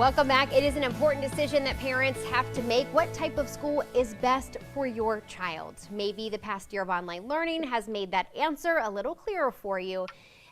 Welcome back. It is an important decision that parents have to make. What type of school is best for your child? Maybe the past year of online learning has made that answer a little clearer for you.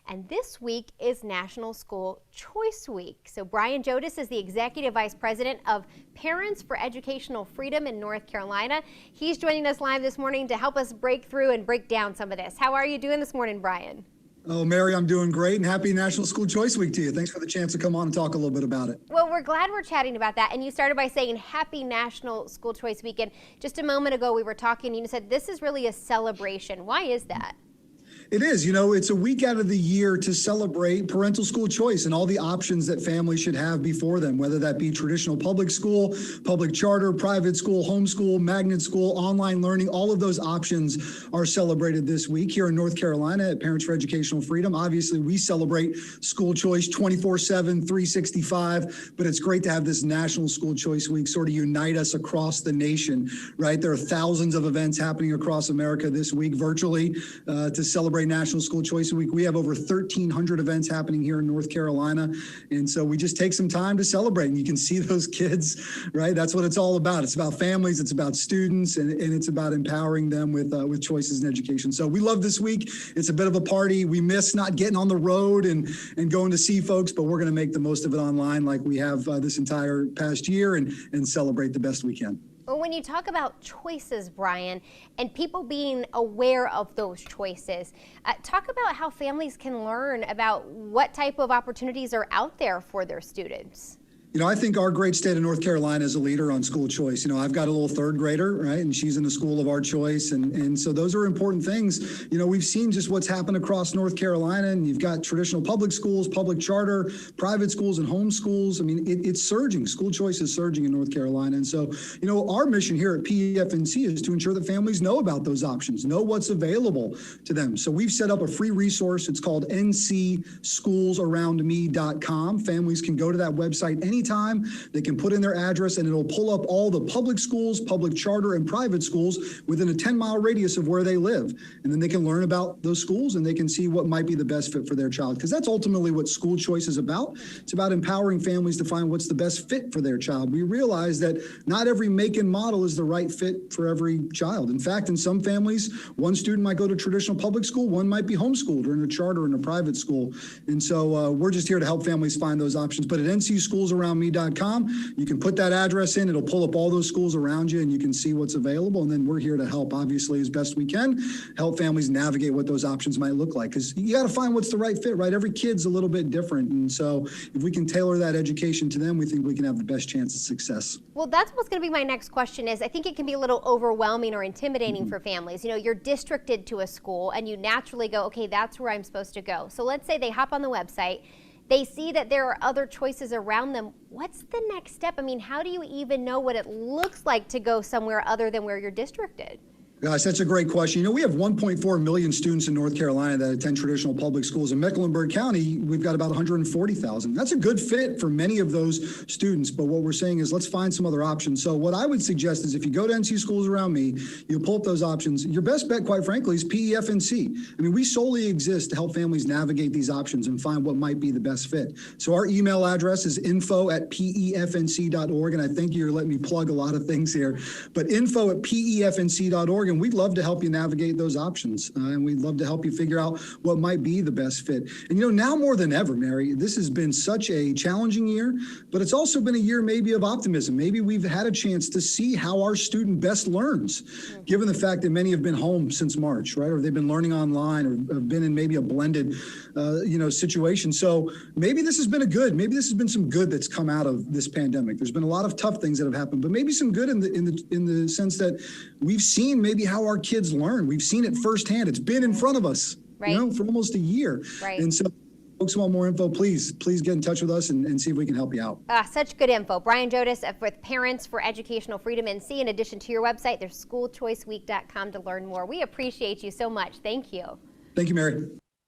And this week is National School Choice Week. So Brian Jodice is the Executive Vice President of Parents for Educational Freedom in North Carolina. He's joining us live this morning to help us break through and break down some of this. How are you doing this morning, Brian? Oh, Mary, I'm doing great, and happy National School Choice Week to you. Thanks for the chance to come on and talk a little bit about it. Well, we're glad we're chatting about that. And you started by saying happy National School Choice Week. And just a moment ago, we were talking, and you said this is really a celebration. Why is that? It is. You know, it's a week out of the year to celebrate parental school choice and all the options that families should have before them, whether that be traditional public school, public charter, private school, homeschool, magnet school, online learning. All of those options are celebrated this week here in North Carolina at Parents for Educational Freedom. Obviously, we celebrate school choice 24/7, 365, but it's great to have this National School Choice Week sort of unite us across the nation, right? There are thousands of events happening across America this week virtually to celebrate National School Choice Week. We have over 1,300 events happening here in North Carolina. And so we just take some time to celebrate, and you can see those kids, right? That's what it's all about. It's about families, it's about students, and it's about empowering them with choices in education. So we love this week. It's a bit of a party. We miss not getting on the road and going to see folks, but we're going to make the most of it online like we have this entire past year and celebrate the best we can. Well, when you talk about choices, Brian, and people being aware of those choices, talk about how families can learn about what type of opportunities are out there for their students. You know, I think our great state of North Carolina is a leader on school choice. You know, I've got a little third grader, right? And she's in a school of our choice. And so those are important things. You know, we've seen just what's happened across North Carolina, and you've got traditional public schools, public charter, private schools, and home schools. I mean, it's surging. School choice is surging in North Carolina. And so, you know, our mission here at PEFNC is to ensure that families know about those options, know what's available to them. So we've set up a free resource. It's called ncschoolsaroundme.com. Families can go to that website anytime. They can put in their address, and it'll pull up all the public schools, public charter, and private schools within a 10-mile radius of where they live. And then they can learn about those schools, and they can see what might be the best fit for their child. Because that's ultimately what school choice is about. It's about empowering families to find what's the best fit for their child. We realize that not every make and model is the right fit for every child. In fact, in some families, one student might go to traditional public school, one might be homeschooled or in a charter or in a private school. And so we're just here to help families find those options. But at ncschoolsaroundme.com, you can put that address in. It'll pull up all those schools around you, and you can see what's available. And then we're here to help, obviously, as best we can, help families navigate what those options might look like. Because you got to find what's the right fit, right? Every kid's a little bit different. And so if we can tailor that education to them, we think we can have the best chance of success. Well, that's what's going to be my next question is, I think it can be a little overwhelming or intimidating for families. You know, you're districted to a school, and you naturally go, okay, that's where I'm supposed to go. So let's say they hop on the website. They see that there are other choices around them. What's the next step? I mean, how do you even know what it looks like to go somewhere other than where you're districted? Gosh, that's a great question. You know, we have 1.4 million students in North Carolina that attend traditional public schools. In Mecklenburg County, we've got about 140,000. That's a good fit for many of those students. But what we're saying is let's find some other options. So what I would suggest is if you go to NC Schools Around Me, you pull up those options. Your best bet, quite frankly, is PEFNC. I mean, we solely exist to help families navigate these options and find what might be the best fit. So our email address is info@pefnc.org. And I think you're letting me plug a lot of things here. But info@pefnc.org. And we'd love to help you navigate those options. And we'd love to help you figure out what might be the best fit. And, you know, now more than ever, Mary, this has been such a challenging year, but it's also been a year maybe of optimism. Maybe we've had a chance to see how our student best learns, given the fact that many have been home since March, right? Or they've been learning online or have been in maybe a blended, situation. So maybe this has been maybe this has been some good that's come out of this pandemic. There's been a lot of tough things that have happened, but maybe some good in the sense that we've seen maybe how our kids learn. We've seen it firsthand. It's been in front of us, right, you know, for almost a year. Right. And so folks who want more info, please get in touch with us and see if we can help you out. Such good info. Brian Jodice with Parents for Educational Freedom NC. In addition to your website, there's schoolchoiceweek.com to learn more. We appreciate you so much. Thank you. Thank you, Mary.